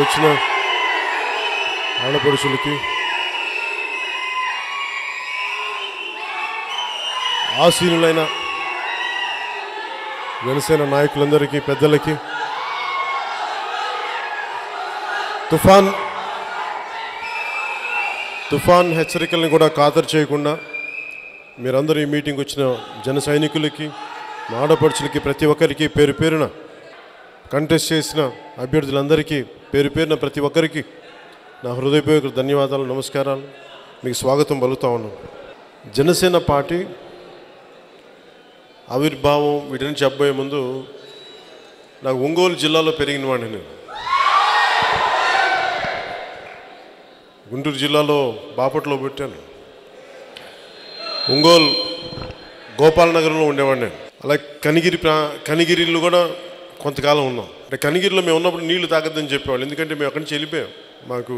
వచ్చిన ఆడపడుచులకి, ఆసీనులైన జనసేన నాయకులందరికీ, పెద్దలకి, తుఫాన్ హెచ్చరికల్ని కూడా ఖాతరు చేయకుండా మీరందరూ ఈ మీటింగ్ వచ్చిన జన సైనికులకి, ఆడపడుచులకి, ప్రతి ఒక్కరికి పేరు పేరున, కంటెస్ట్ చేసిన అభ్యర్థులందరికీ పేరు పేరున ప్రతి ఒక్కరికి నా హృదయపూర్వక ధన్యవాదాలు, నమస్కారాలు, మీకు స్వాగతం పలుకుతా ఉన్నాను. జనసేన పార్టీ ఆవిర్భావం వీటిని చెప్పబోయే ముందు నాకు ఒంగోలు జిల్లాలో పెరిగిన వాడిని. నేను గుంటూరు జిల్లాలో బాపట్లో పుట్టాను. ఒంగోలు గోపాలనగరంలో ఉండేవాడిని. అలాగే కనిగిరిలో కూడా కొంతకాలం ఉన్నాం. అంటే కనిగిరిలో మేము ఉన్నప్పుడు నీళ్లు తాగద్దని చెప్పేవాళ్ళు, ఎందుకంటే మేము అక్కడి నుంచి వెళ్ళిపోయాం. మాకు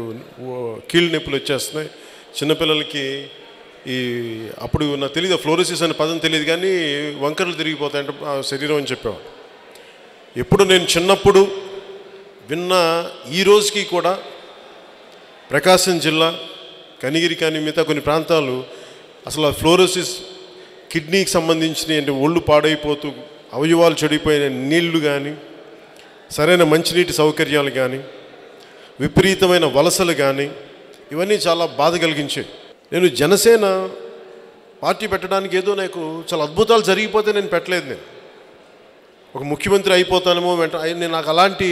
కీళ్ళు నొప్పులు వచ్చేస్తున్నాయి. చిన్నపిల్లలకి అప్పుడు నాకు తెలియదు, ఫ్లోరోసిస్ అనే పదం తెలియదు, కానీ వంకరలు తిరిగిపోతాయంటే శరీరం అని చెప్పేవాళ్ళు. ఎప్పుడు నేను చిన్నప్పుడు విన్న ఈ రోజుకి కూడా ప్రకాశం జిల్లా కనిగిరి కానీ మిగతా కొన్ని ప్రాంతాలు అసలు ఫ్లోరోసిస్, కిడ్నీకి సంబంధించిన అంటే ఒళ్ళు పాడైపోతూ అవయవాలు చెడిపోయిన నీళ్లు కానీ, సరైన మంచినీటి సౌకర్యాలు కానీ, విపరీతమైన వలసలు కానీ, ఇవన్నీ చాలా బాధ కలిగించాయి. నేను జనసేన పార్టీ పెట్టడానికి ఏదో నాకు చాలా అద్భుతాలు జరిగిపోతే నేను పెట్టలేదు. నేను ఒక ముఖ్యమంత్రి అయిపోతానేమో నాకు అలాంటి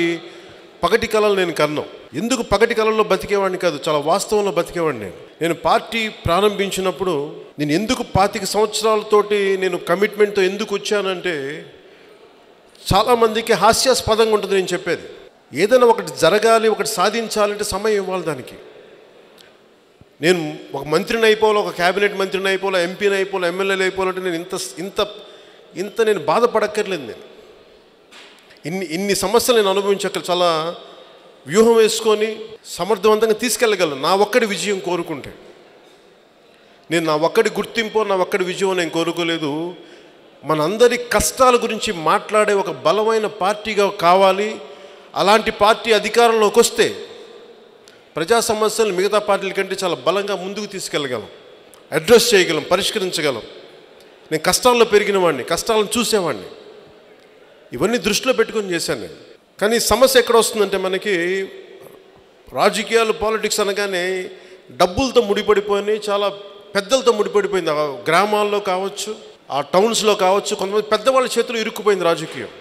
పగటి కళలు నేను కన్నాం. ఎందుకు పగటి కళల్లో బతికేవాడిని కాదు, చాలా వాస్తవంలో బతికేవాడిని. నేను పార్టీ ప్రారంభించినప్పుడు నేను ఎందుకు 25 సంవత్సరాలతోటి నేను కమిట్మెంట్తో ఎందుకు వచ్చానంటే, చాలామందికి హాస్యాస్పదంగా ఉంటుంది నేను చెప్పేది. ఏదైనా ఒకటి జరగాలి, ఒకటి సాధించాలంటే సమయం ఇవ్వాలి దానికి. నేను ఒక మంత్రిని అయిపోవాలి, ఒక క్యాబినెట్ మంత్రిని అయిపోవాలి, ఎంపీని అయిపోవాలి, ఎమ్మెల్యేలు అయిపోవాలంటే నేను ఇంత నేను బాధపడక్కర్లేదు. నేను ఇన్ని సమస్యలు నేను అనుభవించక్కర్ చాలా వ్యూహం వేసుకొని సమర్థవంతంగా తీసుకెళ్ళగలను. నా ఒక్కడి విజయం కోరుకుంటే, నేను నా ఒక్కడి గుర్తింపు, నా ఒక్కడి విజయం నేను కోరుకోలేదు. మనందరి కష్టాల గురించి మాట్లాడే ఒక బలమైన పార్టీగా కావాలి. అలాంటి పార్టీ అధికారంలోకి వస్తే ప్రజా సమస్యలు మిగతా పార్టీల కంటే చాలా బలంగా ముందుకు తీసుకెళ్ళగలం, అడ్రస్ చేయగలం, పరిష్కరించగలం. నేను కష్టాల్లో పెరిగిన వాడిని, కష్టాలను చూసేవాడిని. ఇవన్నీ దృష్టిలో పెట్టుకొని చేశాను నేను. కానీ సమస్య ఎక్కడ వస్తుందంటే, మనకి రాజకీయాలు, పాలిటిక్స్ అనగానే డబ్బులతో ముడిపడిపోయి, చాలా పెద్దలతో ముడిపడిపోయింది. ఆ గ్రామాల్లో కావచ్చు, ఆ టౌన్స్లో కావచ్చు, కొంతమంది పెద్దవాళ్ళ చేతులు ఇరుక్కుపోయింది రాజకీయం.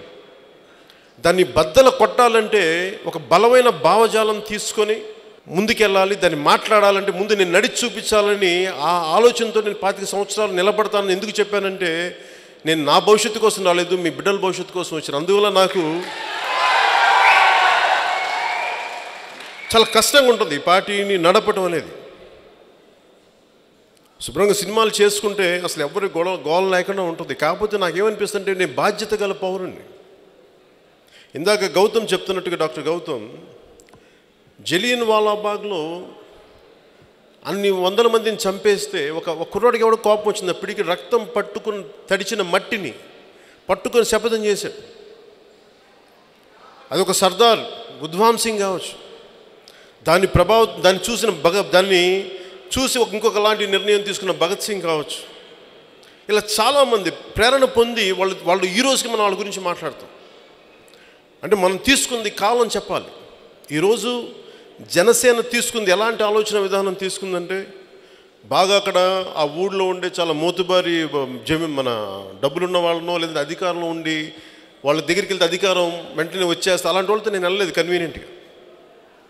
దాన్ని బద్దలు కొట్టాలంటే ఒక బలమైన భావజాలం తీసుకొని ముందుకెళ్ళాలి. దాన్ని మాట్లాడాలంటే ముందు నేను నడిచి చూపించాలని ఆ ఆలోచనతో నేను 25 సంవత్సరాలు నిలబడతానని ఎందుకు చెప్పానంటే, నేను నా భవిష్యత్తు కోసం రాలేదు, మీ బిడ్డల భవిష్యత్తు కోసం వచ్చాను. అందువల్ల నాకు చాలా కష్టంగా ఉంటుంది ఈ పార్టీని నడపడం అనేది. శుభ్రంగా సినిమాలు చేసుకుంటే అసలు ఎవరి గోల లేకుండా ఉంటుంది. కాకపోతే నాకేమనిపిస్తుంటే, నేను బాధ్యత గల పౌరుణ్ణి. ఇందాక గౌతమ్ చెప్తున్నట్టుగా, డాక్టర్ గౌతమ్, జలియన్ వాలాబాగ్లో అన్ని వందల మందిని చంపేస్తే ఒక కుర్రాడికి ఎవడో కోపం వచ్చింది. అప్పటికి రక్తం పట్టుకుని తడిచిన మట్టిని పట్టుకొని శపథం చేశాడు. అది ఒక సర్దార్ గుద్వామ్ సింగ్ కావచ్చు. దాన్ని చూసి ఇంకొకలాంటి నిర్ణయం తీసుకున్న భగత్ సింగ్ కావచ్చు. ఇలా చాలామంది ప్రేరణ పొంది వాళ్ళు ఈ రోజుకి మనం వాళ్ళ గురించి మాట్లాడతాం. అంటే మనం తీసుకుంది కాలం చెప్పాలి. ఈరోజు జనసేన తీసుకుంది ఎలాంటి ఆలోచన విధానం తీసుకుందంటే, బాగా అక్కడ ఆ ఊళ్ళో ఉండే చాలా మోతుబారి మన డబ్బులున్న వాళ్ళనో లేదా అధికారంలో ఉండి వాళ్ళ దగ్గరికి వెళ్తే అధికారం వెంటనే వచ్చేస్తే అలాంటి వాళ్ళతో నేను వెళ్ళలేదు.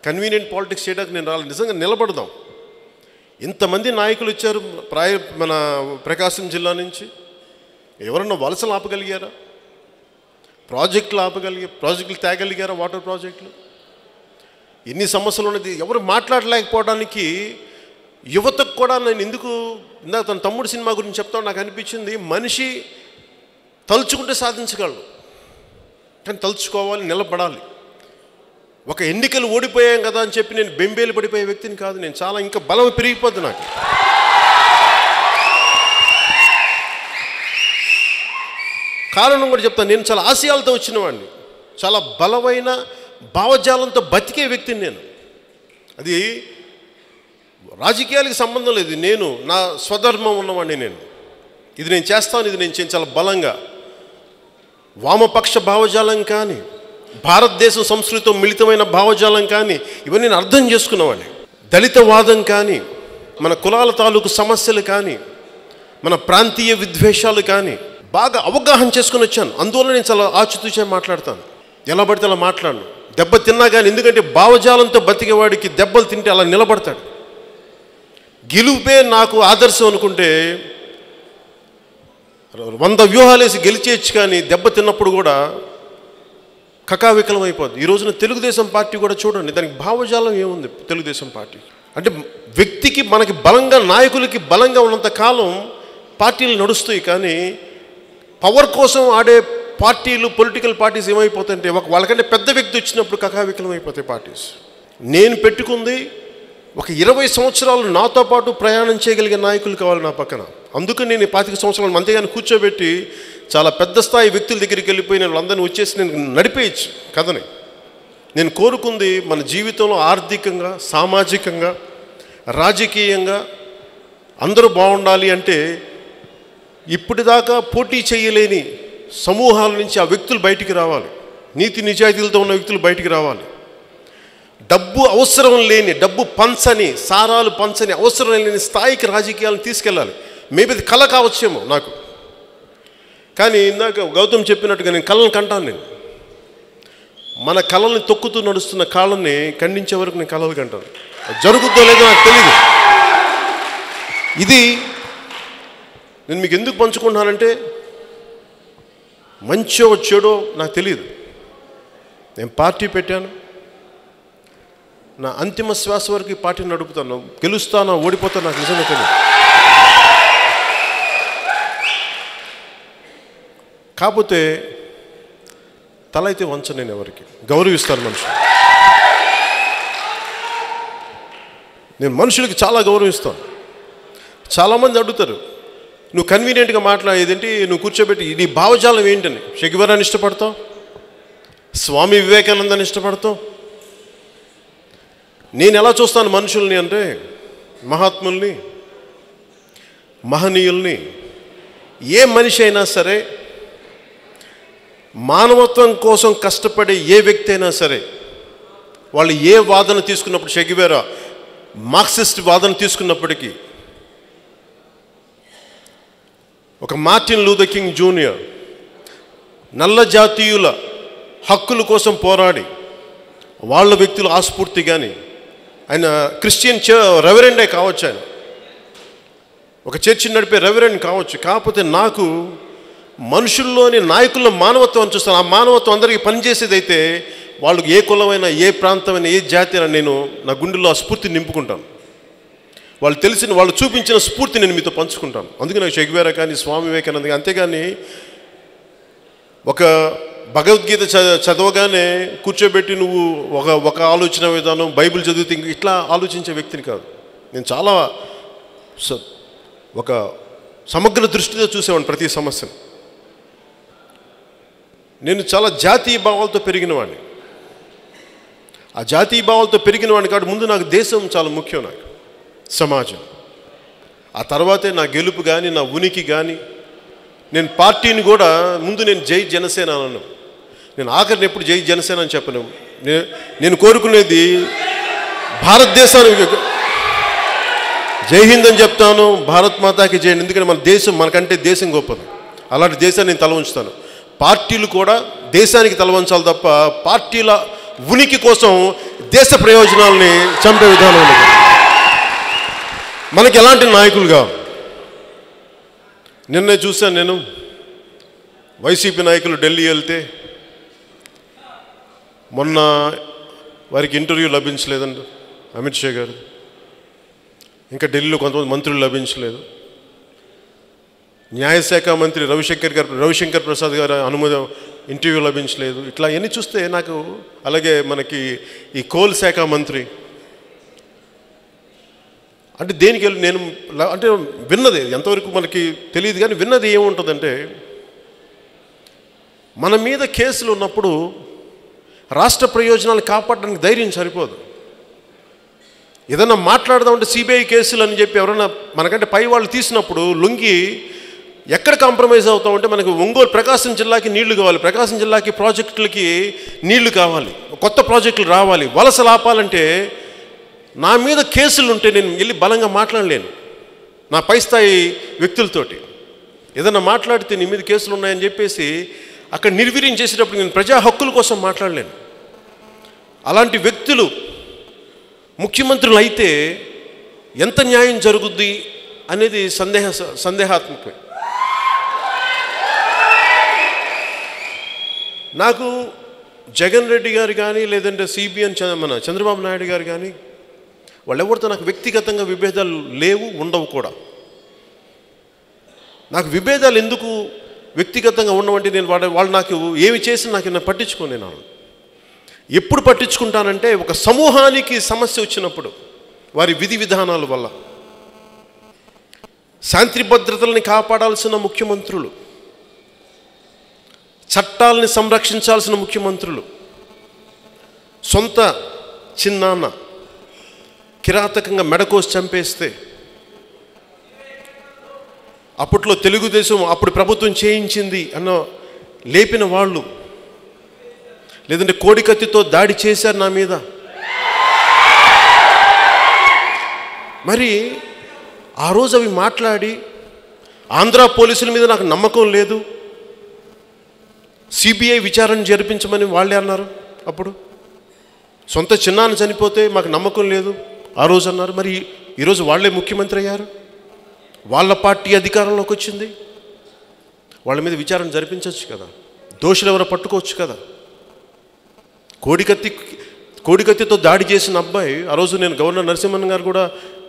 కన్వీనియంట్ పాలిటిక్స్ చేయడానికి నేను రాలేదు. నిజంగా నిలబడదాం. ఇంతమంది నాయకులు వచ్చారు మన ప్రకాశం జిల్లా నుంచి. ఎవరన్నా వలసలు ఆపగలిగారా? ప్రాజెక్టులు తేగలిగారా? వాటర్ ప్రాజెక్టులు. ఎన్ని సమస్యలు ఉన్నది ఎవరు మాట్లాడలేకపోవడానికి. యువతకు కూడా నేను ఎందుకు ఇందాక తన తమ్ముడు సినిమా గురించి చెప్తాను, నాకు అనిపించింది, మనిషి తలుచుకుంటే సాధించగలడు, కానీ తలుచుకోవాలి, నిలబడాలి. ఒక ఎన్నికలు ఓడిపోయాం కదా అని చెప్పి నేను బెంబేలు పడిపోయే వ్యక్తిని కాదు. నేను చాలా ఇంకా బలం పెరిగిపోద్ది నాకు. కారణం కూడా చెప్తాను. నేను చాలా ఆశయాలతో వచ్చిన వాడిని, చాలా బలమైన భావజాలంతో బతికే వ్యక్తిని నేను. అది రాజకీయాలకు సంబంధం లేదు. నేను నా స్వధర్మం ఉన్నవాడిని. ఇది నేను చేస్తాను, ఇది నేను చాలా బలంగా. వామపక్ష భావజాలం కానీ, భారతదేశం సంస్కృతితో మిళితమైన భావజాలం కానీ, ఇవన్నీ నేను అర్థం చేసుకున్నవాడిని. దళితవాదం కానీ, మన కులాల తాలూకు సమస్యలు కానీ, మన ప్రాంతీయ విద్వేషాలు కానీ బాగా అవగాహన చేసుకుని వచ్చాను. అందువల్ల నేను చాలా ఆచితూచే మాట్లాడతాను. ఎలా పడితే అలా మాట్లాడను. దెబ్బ తిన్నా కానీ, ఎందుకంటే భావజాలంతో బతికేవాడికి దెబ్బలు తింటే అలా నిలబడతాడు. గెలుపే నాకు ఆదర్శం అనుకుంటే 100 వ్యూహాలేసి గెలిచేయచ్చు, కానీ దెబ్బ తిన్నప్పుడు కూడా కకావికలం అయిపోద్ది. ఈ రోజున తెలుగుదేశం పార్టీ కూడా చూడండి, దానికి భావజాలం ఏముంది? తెలుగుదేశం పార్టీ అంటే వ్యక్తికి, మనకి బలంగా, నాయకులకి బలంగా ఉన్నంత కాలం పార్టీలు నడుస్తాయి. కానీ పవర్ కోసం ఆడే పార్టీలు, పొలిటికల్ పార్టీస్ ఏమైపోతాయంటే, వాళ్ళకంటే పెద్ద వ్యక్తి వచ్చినప్పుడు కకావికలం అయిపోతాయి పార్టీస్. నేను పెట్టుకుంది ఒక 20 సంవత్సరాలు నాతో పాటు ప్రయాణం చేయగలిగే నాయకులు కావాలి నా పక్కన. అందుకని నేను 25 సంవత్సరాలు అంతేగాని కూర్చోబెట్టి చాలా పెద్ద స్థాయి వ్యక్తుల దగ్గరికి వెళ్ళిపోయి నేను వాళ్ళందరినీ వచ్చేసి నేను నడిపేయచ్చు కథని. నేను కోరుకుంది మన జీవితంలో ఆర్థికంగా, సామాజికంగా, రాజకీయంగా అందరూ బాగుండాలి. అంటే ఇప్పటిదాకా పోటీ చేయలేని సమూహాల నుంచి ఆ వ్యక్తులు బయటికి రావాలి. నీతి నిజాయితీలతో ఉన్న వ్యక్తులు బయటికి రావాలి. డబ్బు అవసరం లేని, డబ్బు పంచని, సారాలు పంచని, అవసరం లేని స్థాయికి రాజకీయాలను తీసుకెళ్ళాలి. మేబీ అది కళ కావచ్చేమో నాకు, కానీ ఇందాక గౌతమ్ చెప్పినట్టుగా నేను కళను కంటాను. నేను మన కళల్ని తొక్కుతూ నడుస్తున్న కాళ్ళని ఖండించే వరకు నేను కళలు కంటాను. జరుగుతుందో లేదో నాకు తెలియదు. ఇది నేను మీకు ఎందుకు పంచుకుంటున్నానంటే, మంచో చెడో నాకు తెలియదు. నేను పార్టీ పెట్టాను, నా అంతిమ శ్వాస వరకు ఈ పార్టీని నడుపుతాను. గెలుస్తానా ఓడిపోతాను నాకు నిజంగా తెలియదు. కాకపోతే తల అయితే వంచను. నేను ఎవరికి గౌరవిస్తాను. నేను మనుషులకి చాలా గౌరవిస్తాను. చాలామంది అడుగుతారు, నువ్వు కన్వీనియంట్గా మాట్లాడేదేంటి, నువ్వు కూర్చోబెట్టి నీ భావజాలం ఏంటని. షె గువేరాని ఇష్టపడతావు, స్వామి వివేకానందాన్ని ఇష్టపడతావు. నేను ఎలా చూస్తాను మనుషుల్ని అంటే, మహాత్ముల్ని, మహనీయుల్ని. ఏ మనిషి అయినా సరే, మానవత్వం కోసం కష్టపడే ఏ వ్యక్తి అయినా సరే, వాళ్ళు ఏ వాదన తీసుకున్నప్పుడు, షె గువేరా మార్క్సిస్ట్ వాదన తీసుకున్నప్పటికీ, ఒక మార్టిన్ లూథర్ కింగ్ జూనియర్ నల్ల జాతీయుల హక్కుల కోసం పోరాడి వాళ్ళ వ్యక్తుల ఆస్ఫూర్తి. కానీ ఆయన క్రిస్టియన్ రెవరెండే కావచ్చు, ఆయన ఒక చర్చిని నడిపే రెవరెండ్ కావచ్చు. కాకపోతే నాకు మనుషుల్లోని, నాయకుల్లో మానవత్వం చూస్తాను. ఆ మానవత్వం అందరికీ పనిచేసేదైతే వాళ్ళకు ఏ కులమైనా, ఏ ప్రాంతమైనా, ఏ జాతి అయినా నేను నా గుండెల్లో ఆ స్ఫూర్తిని నింపుకుంటాను. వాళ్ళు తెలిసిన, వాళ్ళు చూపించిన స్ఫూర్తి నేను మీతో పంచుకుంటాను. అందుకే నాకు షె గువేరా కానీ, స్వామి వివేకానంద కానీ. అంతేగాని ఒక భగవద్గీత చదవగానే కూర్చోబెట్టి నువ్వు ఒక ఆలోచన విధానం, బైబిల్ చదివితే ఇట్లా ఆలోచించే వ్యక్తిని కాదు. నేను చాలా ఒక సమగ్ర దృష్టితో చూసేవాడిని ప్రతి సమస్యను. నేను చాలా జాతీయ భావాలతో పెరిగిన వాడిని. ఆ జాతీయ భావాలతో పెరిగిన వాడిని కాబట్టి ముందు నాకు దేశం చాలా ముఖ్యం, నాకు సమాజం. ఆ తర్వాతే నా గెలుపు కానీ, నా ఉనికి కానీ. నేను పార్టీని కూడా ముందు నేను జై జనసేన అన్నాను. నేను ఆఖరిని ఎప్పుడు జై జనసేన అని చెప్పను. నేను కోరుకునేది భారతదేశానికి జై హింద్ అని చెప్తాను, భారత్ మాతాకి జై. ఎందుకంటే మన దేశం, మనకంటే దేశం గొప్పది. అలాంటి దేశాన్ని నేను తల ఉంచుతాను. పార్టీలు కూడా దేశానికి తల వంచాలి తప్ప పార్టీల ఉనికి కోసం దేశ ప్రయోజనాలని చంపే విధానం ఉండదు. మనకి ఎలాంటి నాయకులుగా నిన్నే చూశాను. నేను వైసీపీ నాయకులు ఢిల్లీ వెళ్తే మొన్న వారికి ఇంటర్వ్యూ లభించలేదండి అమిత్ షా గారు. ఇంకా ఢిల్లీలో కొంతమంది మంత్రులు లభించలేదు. న్యాయశాఖ మంత్రి రవిశంకర్ ప్రసాద్ గారు అనుమతి ఇంటర్వ్యూ లభించలేదు. ఇట్లా ఎన్ని చూస్తే నాకు, అలాగే మనకి ఈ కోల్ శాఖ మంత్రి అంటే దేనికి వెళ్ళి నేను అంటే విన్నది ఎంతవరకు మనకి తెలియదు, కానీ విన్నది ఏముంటుందంటే, మన మీద కేసులు ఉన్నప్పుడు రాష్ట్ర ప్రయోజనాలను కాపాడడానికి ధైర్యం సరిపోదు. ఏదన్నా మాట్లాడదామంటే సిబిఐ కేసులు అని చెప్పి ఎవరైనా మనకంటే పై వాళ్ళు తీసినప్పుడు లొంగి ఎక్కడ కాంప్రమైజ్ అవుతామంటే మనకు ఒంగోలు ప్రకాశం జిల్లాకి నీళ్లు కావాలి, ప్రకాశం జిల్లాకి ప్రాజెక్టులకి నీళ్లు కావాలి, కొత్త ప్రాజెక్టులు రావాలి, వలసలు ఆపాలంటే నా మీద కేసులు ఉంటే నేను వెళ్ళి బలంగా మాట్లాడలేను. నా పై స్థాయి వ్యక్తులతోటి ఏదన్నా మాట్లాడితే నీ మీద కేసులు ఉన్నాయని చెప్పేసి అక్కడ నిర్వీర్యం చేసేటప్పుడు నేను ప్రజా హక్కుల కోసం మాట్లాడలేను. అలాంటి వ్యక్తులు ముఖ్యమంత్రులు అయితే ఎంత న్యాయం జరుగుద్ది అనేది సందేహాత్మకమే. నాకు జగన్ రెడ్డి గారు కానీ లేదంటే సిబిఎన్ మన చంద్రబాబు నాయుడు గారు కానీ వాళ్ళెవరితో నాకు వ్యక్తిగతంగా విభేదాలు లేవు, ఉండవు కూడా. నాకు విభేదాలు ఎందుకు వ్యక్తిగతంగా ఉండవంటే నేను వాళ్ళు నాకు ఏమి చేసి నాకు నేను పట్టించుకోను. నేను ఎప్పుడు పట్టించుకుంటానంటే ఒక సమూహానికి సమస్య వచ్చినప్పుడు వారి విధి విధానాల వల్ల శాంతి భద్రతల్ని కాపాడాల్సిన ముఖ్యమంత్రులు, చట్టాలని సంరక్షించాల్సిన ముఖ్యమంత్రులు సొంత చిన్నాన్న కిరాతకంగా మెడకోసి చంపేస్తే అప్పట్లో తెలుగుదేశం అప్పుడు ప్రభుత్వం చేయించింది అన్న లేపిన వాళ్ళు, లేదంటే కోడికత్తితో దాడి చేశారు నా మీద. మరి ఆ రోజు అవి మాట్లాడి ఆంధ్ర పోలీసుల మీద నాకు నమ్మకం లేదు, సిబిఐ విచారణ జరిపించమని వాళ్ళే అన్నారు. అప్పుడు సొంత చిన్నాన్న చనిపోతే మాకు నమ్మకం లేదు ఆ రోజు అన్నారు. మరి ఈరోజు వాళ్ళే ముఖ్యమంత్రి అయ్యారు, వాళ్ళ పార్టీ అధికారంలోకి వచ్చింది, వాళ్ళ మీద విచారణ జరిపించవచ్చు కదా, దోషులు ఎవరో పట్టుకోవచ్చు కదా. కోడికత్తితో దాడి చేసిన అబ్బాయి ఆ రోజు నేను గవర్నర్ నరసింహన్ గారు కూడా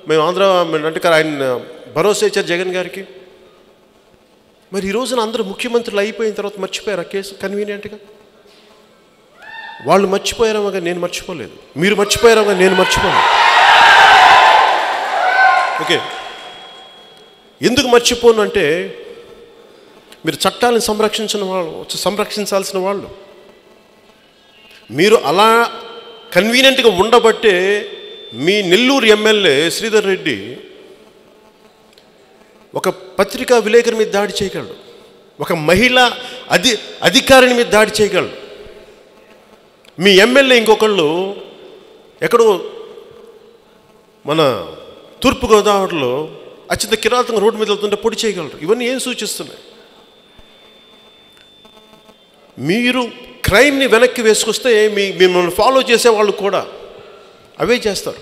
మేము ఆంధ్ర అంటే ఆయన భరోసా ఇచ్చారు జగన్ గారికి. మరి ఈ రోజున అందరూ ముఖ్యమంత్రులు అయిపోయిన తర్వాత మర్చిపోయారు ఆ కేసు కన్వీనియంట్గా. వాళ్ళు మర్చిపోయారేమోగా నేను మర్చిపోలేదు, మీరు మర్చిపోయారేమోగా నేను మర్చిపోలేదు. ఓకే, ఎందుకు మర్చిపోను అంటే మీరు చట్టాలను సంరక్షించాల్సిన వాళ్ళు మీరు అలా కన్వీనియంట్గా ఉండబట్టే మీ నెల్లూరు ఎమ్మెల్యే శ్రీధర్ రెడ్డి ఒక పత్రికా విలేకరి మీద దాడి చేయగలడు, ఒక మహిళా అధికారిని మీద దాడి చేయగలడు. మీ ఎమ్మెల్యే ఇంకొకళ్ళు ఎక్కడో మన తూర్పుగోదావరిలో అత్యంత కిరాతకంగా రోడ్డు మీద వెళ్తుంటే పొడి చేయగలరు. ఇవన్నీ ఏం సూచిస్తున్నాయి? మీరు క్రైమ్ని వెనక్కి వేసుకొస్తే మిమ్మల్ని ఫాలో చేసే వాళ్ళు కూడా అవే చేస్తారు.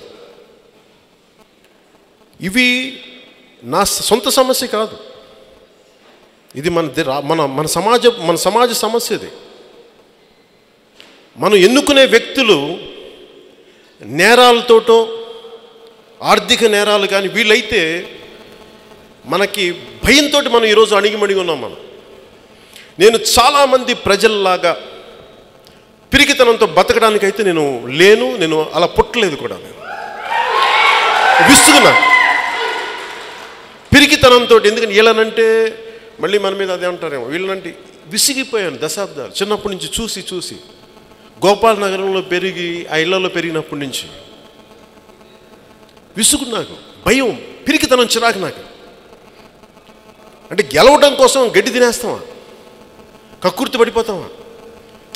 ఇవి నా సొంత సమస్య కాదు, ఇది మన సమాజ సమస్య. ఇది మనం ఎన్నుకునే వ్యక్తులు నేరాలతోటో ఆర్థిక నేరాలు కానీ వీళ్ళైతే మనకి భయంతో మనం ఈరోజు అణిగిమణిగి ఉన్నాం. నేను చాలామంది ప్రజల్లాగా పిరికితనంతో బతకడానికైతే నేను అలా పుట్టలేదు కూడా. నేను విస్తున్నా పిరికితనంతో. ఎందుకని వీళ్ళనంటే మళ్ళీ మన మీద అదే అంటారేమో, వీళ్ళనంటే విసిగిపోయాను దశాబ్దాలు. చిన్నప్పటి నుంచి చూసి గోపాల్ నగరంలో పెరిగి ఆ ఇళ్లలో పెరిగినప్పటి నుంచి విసుగు, నాకు భయం, పిరికితనం, చిరాకు. నాకు అంటే గెలవడం కోసం గడ్డి తినేస్తామా, కక్కుర్తి పడిపోతామా,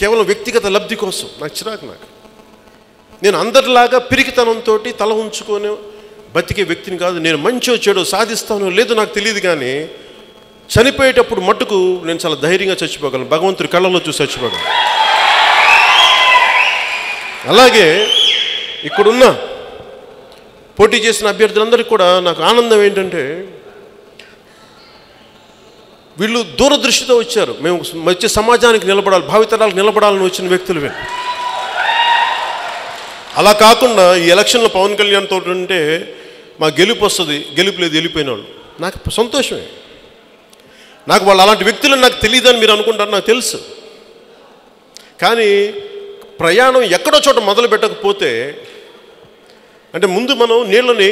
కేవలం వ్యక్తిగత లబ్ధి కోసం నాకు చిరాకు. నేను అందరిలాగా పిరికితనంతో తల ఉంచుకొని బతికే వ్యక్తిని కాదు. నేను మంచో చెడో సాధిస్తానో లేదో నాకు తెలియదు, కానీ చనిపోయేటప్పుడు మట్టుకు నేను చాలా ధైర్యంగా చచ్చిపోగలను, భగవంతుడి కళ్ళలో చూసి చచ్చిపోగలను. అలాగే ఇక్కడున్న పోటీ చేసిన అభ్యర్థులందరికీ కూడా నాకు ఆనందం ఏంటంటే వీళ్ళు దూరదృష్టితో వచ్చారు. మేము వచ్చే సమాజానికి నిలబడాలి, భావితరాలకు నిలబడాలని వచ్చిన వ్యక్తులు వీళ్ళు. అలా కాకుండా ఈ ఎలక్షన్లో పవన్ కళ్యాణ్ తోటి ఉంటే మా గెలుపు వస్తుంది, గెలుపు లేదు, వెళ్ళిపోయిన వాళ్ళు నాకు సంతోషమే. నాకు వాళ్ళు అలాంటి వ్యక్తులు నాకు తెలియదని మీరు అనుకుంటారు, నాకు తెలుసు. కానీ ప్రయాణం ఎక్కడో చోట మొదలు పెట్టకపోతే అంటే ముందు మనం నీళ్ళని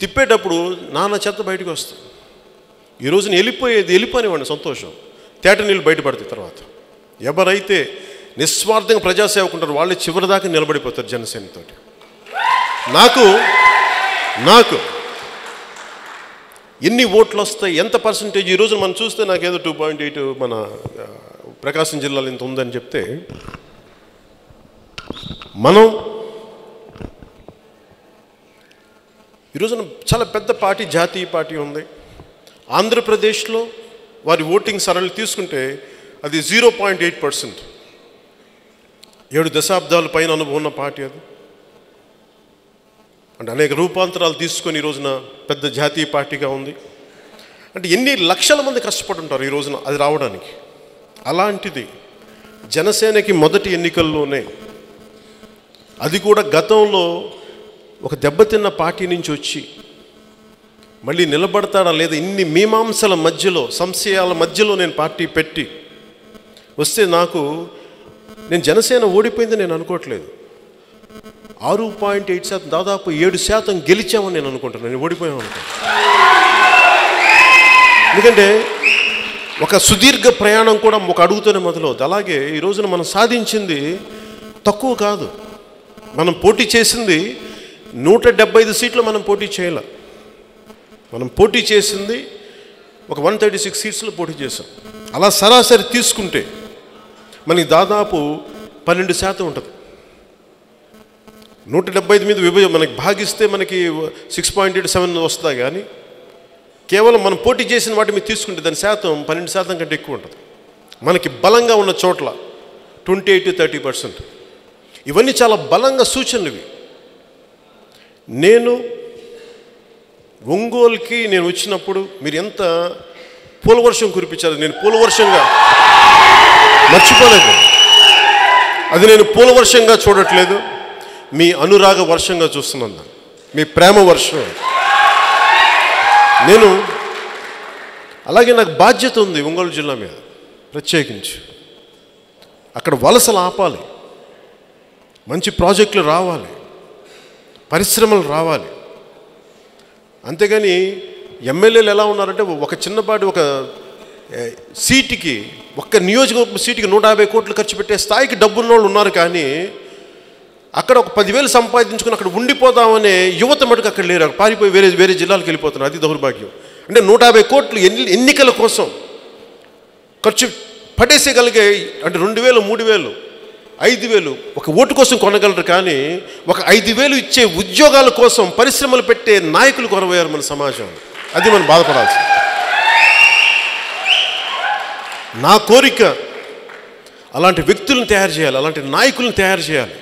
తిప్పేటప్పుడు నానా చెత్త బయటకు వస్తుంది. ఈ రోజున వెళ్ళిపోనివ్వండి, సంతోషం, తేట నీళ్ళు బయటపడతాయి. తర్వాత ఎవరైతే నిస్వార్థంగా ప్రజాసేవకుంటారు, వాళ్ళే చివరిదాకా నిలబడిపోతారు జనసేనతో. నాకు ఎన్ని ఓట్లు వస్తాయి, ఎంత పర్సంటేజ్ ఈ రోజు మనం చూస్తే నాకేదో 2.8 మన ప్రకాశం జిల్లాలో ఇంత ఉందని చెప్తే, మనం ఈరోజున చాలా పెద్ద పార్టీ, జాతీయ పార్టీ ఉంది. ఆంధ్రప్రదేశ్లో వారి ఓటింగ్ సరళి తీసుకుంటే అది 0.8%. 7 దశాబ్దాల పైన అనుభవం ఉన్న పార్టీ అది. అంటే అనేక రూపాంతరాలు తీసుకొని ఈ రోజున పెద్ద జాతీయ పార్టీగా ఉంది. అంటే ఎన్ని లక్షల మంది కష్టపడుంటారు ఈ రోజున అది రావడానికి. అలాంటిది జనసేనకి మొదటి ఎన్నికల్లోనే, అది కూడా గతంలో ఒక దెబ్బతిన్న పార్టీ నుంచి వచ్చి మళ్ళీ నిలబడతాడా లేదా ఇన్ని మీమాంసల మధ్యలో, సంశయాల మధ్యలో నేను పార్టీ పెట్టి వస్తే నేను జనసేన ఓడిపోయింది నేను అనుకోవట్లేదు. 6.8%, దాదాపు 7% గెలిచామని నేను అనుకుంటాను. నేను ఓడిపోయాను అనుకుంటాను. ఎందుకంటే ఒక సుదీర్ఘ ప్రయాణం కూడా ఒక అడుగుతూనే మొదలవుతుంది. అలాగే ఈ రోజున మనం సాధించింది తక్కువ కాదు. మనం పోటీ చేసింది 175 సీట్లు మనం పోటీ చేయాలి. మనం పోటీ చేసింది ఒక 136 సీట్స్లో పోటీ చేసాం. అలా సరాసరి తీసుకుంటే మనకి దాదాపు 12% ఉంటుంది. 175 మీద మనకి భాగిస్తే మనకి 6.87 వస్తుందా, కానీ కేవలం మనం పోటీ చేసిన వాటి మీద తీసుకుంటే దాని శాతం 12% కంటే ఎక్కువ ఉంటుంది. మనకి బలంగా ఉన్న చోట్ల 28 to 30%. ఇవన్నీ చాలా బలంగా సూచనలు ఇవి. నేను ఒంగోలుకి వచ్చినప్పుడు మీరు ఎంత పూలవర్షం కురిపించారు. నేను పూలవర్షంగా మర్చిపోలేదు. అది నేను పూలవర్షంగా చూడట్లేదు, మీ అనురాగ వర్షంగా చూస్తున్నాను. మీ ప్రేమ వర్షం. అలాగే నాకు బాధ్యత ఉంది ఒంగోలు జిల్లా మీద ప్రత్యేకించి. అక్కడ వలసలు ఆపాలి, మంచి ప్రాజెక్టులు రావాలి, పరిశ్రమలు రావాలి. అంతేగాని ఎమ్మెల్యేలు ఎలా ఉన్నారంటే ఒక చిన్నపాటి ఒక సీటుకి, ఒక్క నియోజకవర్గ సీటుకి 150 కోట్లు ఖర్చు పెట్టే స్థాయికి డబ్బున్న వాళ్ళు ఉన్నారు. కానీ అక్కడ ఒక 10,000 సంపాదించుకుని అక్కడ ఉండిపోదామనే యువత మటుకు అక్కడ లేరు. పారిపోయి వేరే జిల్లాలకు వెళ్ళిపోతున్నారు. అది దౌర్భాగ్యం. అంటే 150 కోట్లు ఎన్నికల కోసం ఖర్చు పడేసేయగలిగే, అంటే 2,000, 3,000, 5,000 ఒక ఓటు కోసం కొనగలరు. కానీ ఒక 5,000 ఇచ్చే ఉద్యోగాల కోసం పరిశ్రమలు పెట్టే నాయకులు కొరవయ్యారు మన సమాజం. అది మనం బాధపడాల్సింది. నా కోరిక అలాంటి వ్యక్తులను తయారు చేయాలి, అలాంటి నాయకులను తయారు చేయాలి.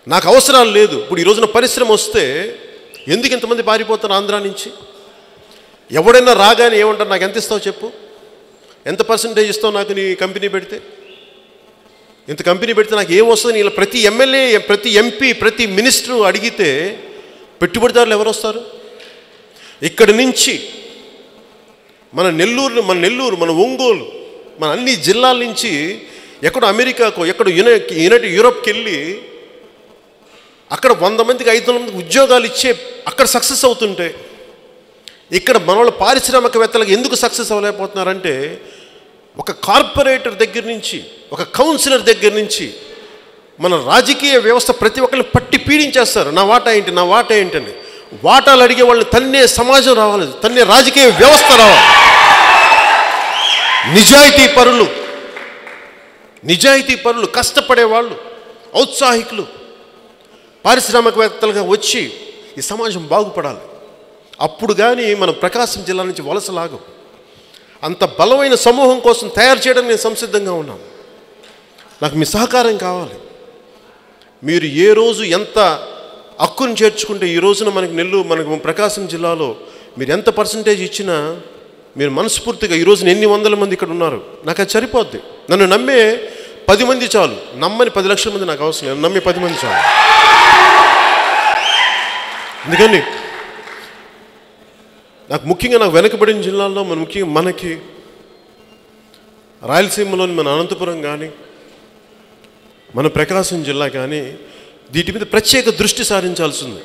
నాకు అవసరాలు లేదు. ఇప్పుడు ఈ రోజున పరిశ్రమ వస్తే ఎందుకు ఇంతమంది పారిపోతారు ఆంధ్రా నుంచి? ఎవడైనా రాగానే ఏమంటారు, నాకు ఎంత ఇస్తావు చెప్పు, ఎంత పర్సంటేజ్ ఇస్తావు నాకు నీ కంపెనీ పెడితే, ఇంత కంపెనీ పెడితే నాకు ఏమొస్తుంది? ఇలా ప్రతి ఎమ్మెల్యే, ప్రతి ఎంపీ, ప్రతి మినిస్టరు అడిగితే పెట్టుబడిదారులు ఎవరు వస్తారు? ఇక్కడి నుంచి మన నెల్లూరు, మన ఒంగోలు, మన అన్ని జిల్లాల నుంచి ఎక్కడో అమెరికాకో, ఎక్కడో యూరోప్కి వెళ్ళి అక్కడ 100 మందికి 500 మందికి ఉద్యోగాలు ఇచ్చే అక్కడ సక్సెస్ అవుతుంటే, ఇక్కడ మన వాళ్ళ పారిశ్రామికవేత్తలకు ఎందుకు సక్సెస్ అవ్వలేకపోతున్నారంటే, ఒక కార్పొరేటర్ దగ్గర నుంచి, ఒక కౌన్సిలర్ దగ్గర నుంచి మన రాజకీయ వ్యవస్థ ప్రతి ఒక్కరిని పట్టి పీడించేస్తారు. నా వాటా ఏంటి, నా వాటా ఏంటని. వాటాలు అడిగే వాళ్ళని తన్నే సమాజం రావాలి, తన్నే రాజకీయ వ్యవస్థ రావాలి. నిజాయితీ పరులు, కష్టపడేవాళ్ళు, ఔత్సాహికులు, పారిశ్రామికవేత్తలుగా వచ్చి ఈ సమాజం బాగుపడాలి. అప్పుడు కానీ మనం ప్రకాశం జిల్లా నుంచి వలసలాగం. అంత బలమైన సమూహం కోసం తయారు చేయడానికి నేను సంసిద్ధంగా ఉన్నాను. నాకు మీ సహకారం కావాలి. మీరు ఏ రోజు ఎంత హక్కును చేర్చుకుంటే ఈ రోజున మనకు ప్రకాశం జిల్లాలో మీరు ఎంత పర్సంటేజ్ ఇచ్చినా, మీరు మనస్ఫూర్తిగా ఈ రోజున ఎన్ని వందల మంది ఇక్కడ ఉన్నారు, నాకు అది సరిపోద్ది. నన్ను నమ్మే 10 మంది చాలు. నమ్మని 10 లక్షల మంది నాకు అవసరం లేదు. నమ్మే 10 మంది చాలు. అందుకని నాకు ముఖ్యంగా వెనకబడిన జిల్లాల్లో ముఖ్యంగా మనకి రాయలసీమలోని మన అనంతపురం కానీ, మన ప్రకాశం జిల్లా కానీ వీటి మీద ప్రత్యేక దృష్టి సారించాల్సి ఉంది.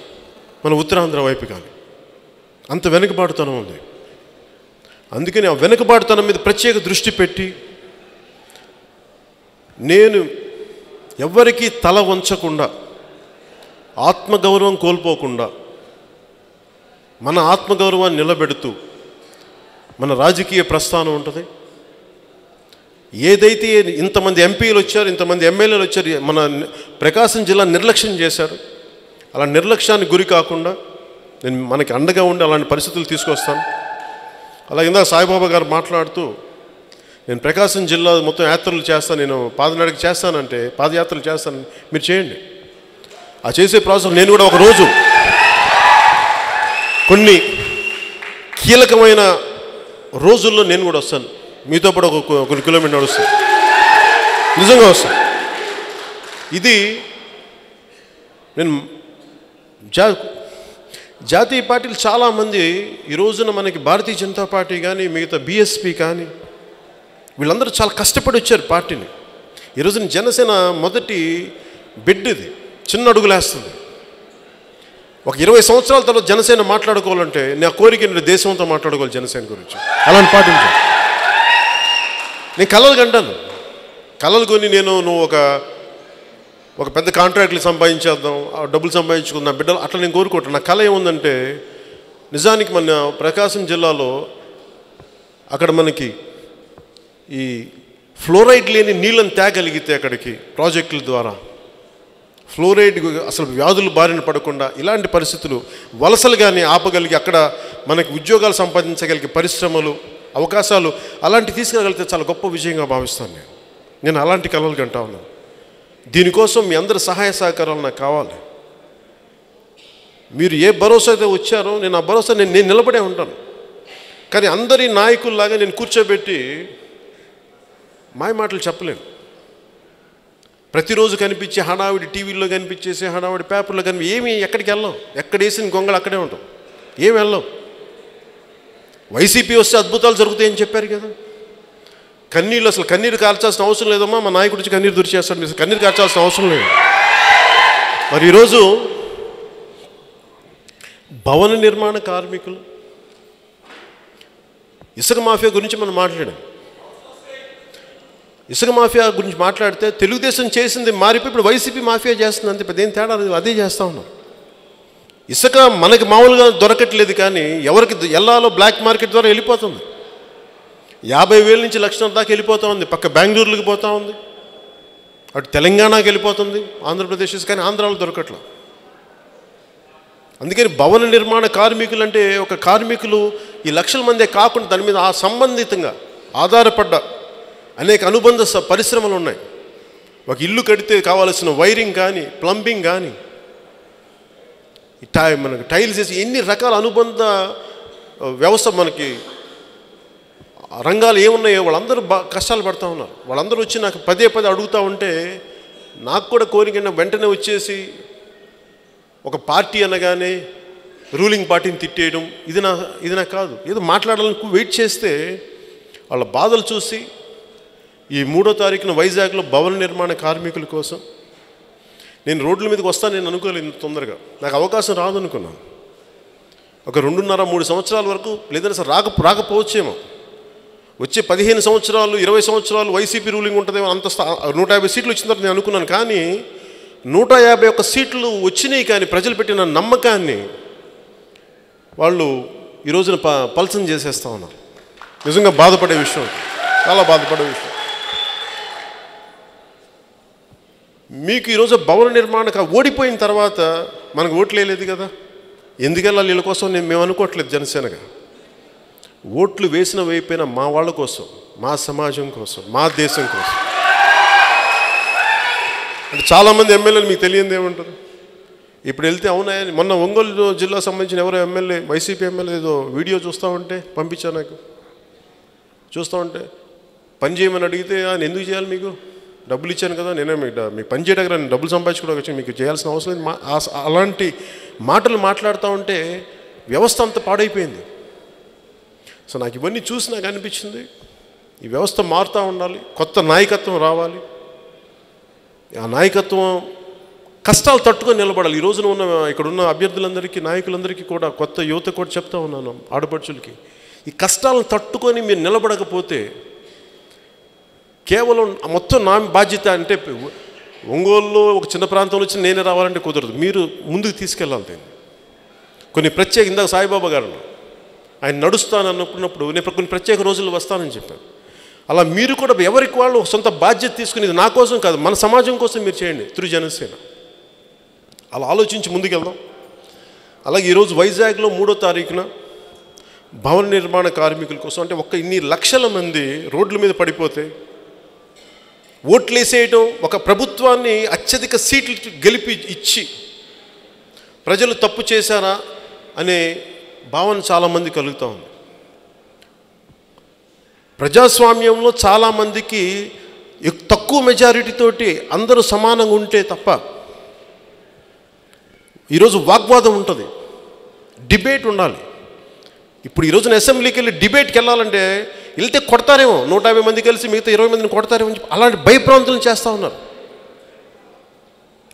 మన ఉత్తరాంధ్ర వైపు కానీ అంత వెనుకబాటుతనం ఉంది. అందుకని ఆ వెనుకబాటుతనం మీద ప్రత్యేక దృష్టి పెట్టి నేను ఎవ్వరికీ తల వంచకుండా, ఆత్మగౌరవం కోల్పోకుండా, మన ఆత్మగౌరవాన్ని నిలబెడుతూ మన రాజకీయ ప్రస్థానం ఉంటుంది. ఏదైతే ఇంతమంది ఎంపీలు వచ్చారు, ఇంతమంది ఎమ్మెల్యేలు వచ్చారు, మన ప్రకాశం జిల్లా నిర్లక్ష్యం చేశారు. అలా నిర్లక్ష్యానికి గురి కాకుండా నేను మనకి అండగా ఉండి అలాంటి పరిస్థితులు తీసుకొస్తాను. అలా ఇందాక సాయిబాబా గారు మాట్లాడుతూ నేను ప్రకాశం జిల్లా మొత్తం యాత్రలు చేస్తాను, నేను పాదనడక చేస్తానంటే, పాదయాత్రలు చేస్తాను, మీరు చేయండి. ఆ చేసే ప్రాసెస్ నేను కూడా ఒకరోజు కొన్ని కీలకమైన రోజుల్లో నేను కూడా వస్తాను, మీతో పాటు కొన్ని కిలోమీటర్ నడుస్తాను, నిజంగా వస్తాను. ఇది నేను జాతీయ పార్టీలు చాలామంది ఈ రోజున మనకి భారతీయ జనతా పార్టీ కానీ మిగతా బీఎస్పీ కానీ వీళ్ళందరూ చాలా కష్టపడి వచ్చారు పార్టీని. ఈ రోజున జనసేన మొదటి బిడ్ ఇది, చిన్న అడుగులేస్తుంది. ఒక 20 సంవత్సరాల తర్వాత జనసేన మాట్లాడుకోవాలంటే నా కోరిక నేను దేశంతో మాట్లాడుకోవాలి జనసేన గురించి. అలాంటి పాటించాను. నేను కలలు కంటాను, కలలు కొని నువ్వు ఒక పెద్ద కాంట్రాక్ట్లు సంపాదించేద్దాం, డబ్బులు సంపాదించుకుందాం బిడ్డలు, అట్లా నేను కోరుకుంటాను. నా కళ ఏముందంటే నిజానికి మన ప్రకాశం జిల్లాలో అక్కడ మనకి ఈ ఫ్లోరైడ్ లేని నీళ్ళని తేగలిగితే అక్కడికి ప్రాజెక్టుల ద్వారా ఫ్లోరైడ్ అసలు వ్యాధులు బారిన పడకుండా ఇలాంటి పరిస్థితులు వలసలు కానీ ఆపగలిగి అక్కడ మనకి ఉద్యోగాలు సంపాదించగలిగే పరిశ్రమలు అవకాశాలు అలాంటివి తీసుకురాగలిగితే చాలా గొప్ప విజయంగా భావిస్తాను. నేను అలాంటి కలలు కంటా ఉన్నాను. దీనికోసం మీ అందరి సహాయ సహకారాలు నాకు కావాలి. మీరు ఏ భరోసా అయితే వచ్చారో నేను ఆ భరోసా నేను నిలబడే ఉంటాను. కానీ అందరి నాయకుల్లాగా నేను కూర్చోబెట్టి మాయ మాటలు చెప్పలేను. ప్రతిరోజు కనిపించే హడావిడి, టీవీల్లో కనిపించేసే హడావిడి, పేపర్లో ఏమి ఎక్కడికి వెళ్ళాం, ఎక్కడ వేసిన గొంగళి అక్కడే ఉంటాం, ఏమి వెళ్ళాం. వైసీపీ వస్తే అద్భుతాలు జరుగుతాయని చెప్పారు కదా. కన్నీళ్ళు అసలు కన్నీరు కార్చాల్సిన అవసరం లేదమ్మా, మా నాయకుడి నుంచి కన్నీరు దురిచేస్తాడు, మీరు కన్నీరు కార్చాల్సిన అవసరం లేదు. మరి ఈరోజు భవన నిర్మాణ కార్మికులు, ఇసుక మాఫియా గురించి మనం మాట్లాడాం. ఇసుక మాఫియా గురించి మాట్లాడితే తెలుగుదేశం చేసింది మారిపోయి ఇప్పుడు వైసీపీ మాఫియా చేస్తుంది, అంతే, పెద్ద ఏం తేడా అదే చేస్తూ ఉన్నాం. ఇసుక మనకి మామూలుగా దొరకట్లేదు, కానీ ఎవరికి ఎల్లాలో బ్లాక్ మార్కెట్ ద్వారా వెళ్ళిపోతుంది. 50,000 నుంచి 1,00,000 దాకా వెళ్ళిపోతూ ఉంది. పక్క బెంగళూరుకి పోతూ ఉంది, అటు తెలంగాణకి వెళ్ళిపోతుంది, ఆంధ్రప్రదేశ్, కానీ ఆంధ్రాలో దొరకట్లా. అందుకని భవన నిర్మాణ కార్మికులు అంటే ఒక కార్మికులు ఈ లక్షల మందే కాకుండా దాని మీద సంబంధితంగా ఆధారపడ్డ అనేక అనుబంధ పరిశ్రమలు ఉన్నాయి. ఒక ఇల్లు కడితే కావాల్సిన వైరింగ్ కానీ, ప్లంబింగ్ కానీ, మనకి టైల్స్ వేసి ఎన్ని రకాల అనుబంధ వ్యవస్థ మనకి రంగాలు ఏమున్నాయో వాళ్ళందరూ కష్టాలు పడుతూ ఉన్నారు. వాళ్ళందరూ వచ్చి నాకు పదే అడుగుతూ ఉంటే నాకు కూడా కోరిక వెంటనే వచ్చేసి ఒక పార్టీ అనగానే రూలింగ్ పార్టీని తిట్టేయడం ఇది నాకు కాదు. ఏదో మాట్లాడాలని వెయిట్ చేస్తే వాళ్ళ బాధలు చూసి ఈ 3వ తారీఖున వైజాగ్లో భవన నిర్మాణ కార్మికుల కోసం నేను రోడ్ల మీదకి వస్తాను. నేను అనుకోలేదు ఇంత తొందరగా, నాకు అవకాశం రాదు అనుకున్నాను. ఒక 2.5-3 సంవత్సరాల వరకు లేదంటే సార్ రాకపోవచ్చేమో. వచ్చే 15 సంవత్సరాలు 20 సంవత్సరాలు వైసీపీ రూలింగ్ ఉంటుందేమో, అంత 150 సీట్లు వచ్చిన తర్వాత నేను అనుకున్నాను. కానీ 151 సీట్లు వచ్చినాయి, కానీ ప్రజలు పెట్టిన నమ్మకాన్ని వాళ్ళు ఈ రోజున పల్సం చేసేస్తూ ఉన్నారు. నిజంగా బాధపడే విషయం, చాలా బాధపడే విషయం. మీకు ఈరోజు భవన నిర్మాణ ఓడిపోయిన తర్వాత మనకు ఓట్లు వేయలేదు కదా, ఎందుకెళ్ళాలి వీళ్ళ కోసం మేము అనుకోవట్లేదు. జనసేనగా ఓట్లు వేసిన వైపోయిన మా వాళ్ళ కోసం, మా సమాజం కోసం, మా దేశం కోసం. అంటే చాలామంది ఎమ్మెల్యేలు మీకు తెలియదు ఏముంటుంది. ఇప్పుడు వెళ్తే అవునా, మొన్న ఒంగోలు జిల్లా సంబంధించిన ఎవరో ఎమ్మెల్యే, వైసీపీ ఎమ్మెల్యే ఏదో వీడియో చూస్తూ ఉంటే పంపించాను. నాకు చూస్తూ ఉంటే పని చేయమని అడిగితే నేను ఎందుకు చేయాలి, మీకు డబ్బులు ఇచ్చాను కదా, నేనే మీకు పని చేయడానికి నేను డబ్బులు సంపాదించుకోవడానికి వచ్చి మీకు చేయాల్సిన అవసరం లేదు. అలాంటి మాటలు మాట్లాడుతూ ఉంటే వ్యవస్థ అంతా పాడైపోయింది. సో నాకు ఇవన్నీ చూసి నాకు అనిపించింది ఈ వ్యవస్థ మారుతూ ఉండాలి, కొత్త నాయకత్వం రావాలి. ఆ నాయకత్వం కష్టాలు తట్టుకొని నిలబడాలి. ఈ రోజున ఇక్కడున్న అభ్యర్థులందరికీ, నాయకులందరికీ కూడా, కొత్త యువత కూడా చెప్తా ఉన్నాను, ఆడపడుచులకి, ఈ కష్టాలను తట్టుకొని మీరు నిలబడకపోతే కేవలం మొత్తం నా బాధ్యత అంటే ఒంగోలులో ఒక చిన్న ప్రాంతంలో వచ్చి నేనే రావాలంటే కుదరదు. మీరు ముందుకు తీసుకెళ్ళాలి దీన్ని. కొన్ని ప్రత్యేక, ఇందాక సాయిబాబా గారు ఆయన నడుస్తాను అనుకున్నప్పుడు నేను కొన్ని ప్రత్యేక రోజులు వస్తానని చెప్పాను. అలా మీరు కూడా ఎవరికి వాళ్ళు సొంత బాధ్యత తీసుకుని, ఇది నా కోసం కాదు, మన సమాజం కోసం మీరు చేయండి త్రూ జనసేన. అలా ఆలోచించి ముందుకెళ్దాం. అలాగే ఈరోజు వైజాగ్లో 3వ తారీఖున భవన నిర్మాణ కార్మికుల కోసం, అంటే ఇన్ని లక్షల మంది రోడ్ల మీద పడిపోతే ఓట్లు వేసేయటం, ఒక ప్రభుత్వాన్ని అత్యధిక సీట్లు గెలిపి ఇచ్చి ప్రజలు తప్పు చేశారా అనే భావన చాలామంది కలుగుతూ ఉంది. ప్రజాస్వామ్యంలో చాలామందికి తక్కువ మెజారిటీతోటి అందరూ సమానంగా ఉంటే తప్ప, ఈరోజు వాగ్వాదం ఉంటుంది, డిబేట్ ఉండాలి. ఇప్పుడు ఈరోజున అసెంబ్లీకి వెళ్ళి డిబేట్కి వెళ్ళాలంటే వెళ్తే కొడతారేమో, 150 మంది కలిసి మిగతా 20 మందిని కొడతారేమో అని చెప్పి అలాంటి భయప్రాంతులను చేస్తూ ఉన్నారు.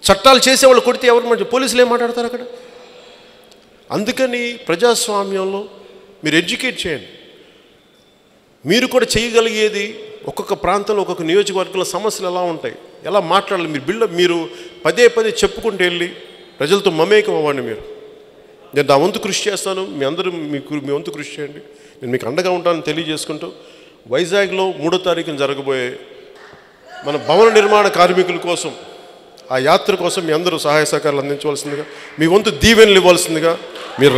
చట్టాలు చేసేవాళ్ళు కొడితే ఎవరు పోలీసులు ఏం మాట్లాడతారు అక్కడ? అందుకని ప్రజాస్వామ్యంలో మీరు ఎడ్యుకేట్ చేయండి. మీరు కూడా చేయగలిగేది, ఒక్కొక్క ప్రాంతంలో ఒక్కొక్క నియోజకవర్గంలో సమస్యలు ఎలా ఉంటాయి, ఎలా మాట్లాడాలి, మీరు పదే పదే చెప్పుకుంటూ వెళ్ళి ప్రజలతో మమేకం అవ్వండి. నేను నా వంతు కృషి చేస్తాను, మీ అందరూ మీ వంతు కృషి చేయండి, నేను మీకు అండగా ఉంటానని తెలియజేసుకుంటూ, వైజాగ్లో 3వ తారీఖున జరగబోయే మన భవన నిర్మాణ కార్మికుల కోసం, ఆ యాత్ర కోసం మీ అందరూ సహాయ సహకారాలు అందించవలసిందిగా, మీ వంతు దీవెనలు ఇవ్వాల్సిందిగా, మీరు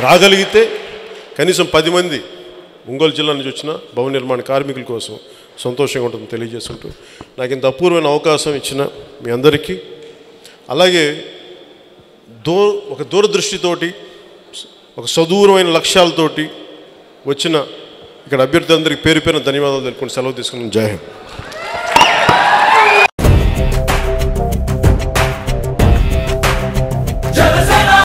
రాగలిగితే కనీసం 10 మంది ఒంగోలు జిల్లా నుంచి వచ్చిన భవన నిర్మాణ కార్మికుల కోసం సంతోషంగా ఉంటుందని తెలియజేసుకుంటూ, నాకు ఇంత అపూర్వమైన అవకాశం ఇచ్చిన మీ అందరికీ, అలాగే ఒక దూరదృష్టితోటి, ఒక సదూరమైన లక్ష్యాలతోటి వచ్చిన ఇక్కడ అభ్యర్థులందరికీ పేరు పేరున ధన్యవాదాలు తెలుపుకొని సెలవు తీసుకున్నాను. జై హింద్.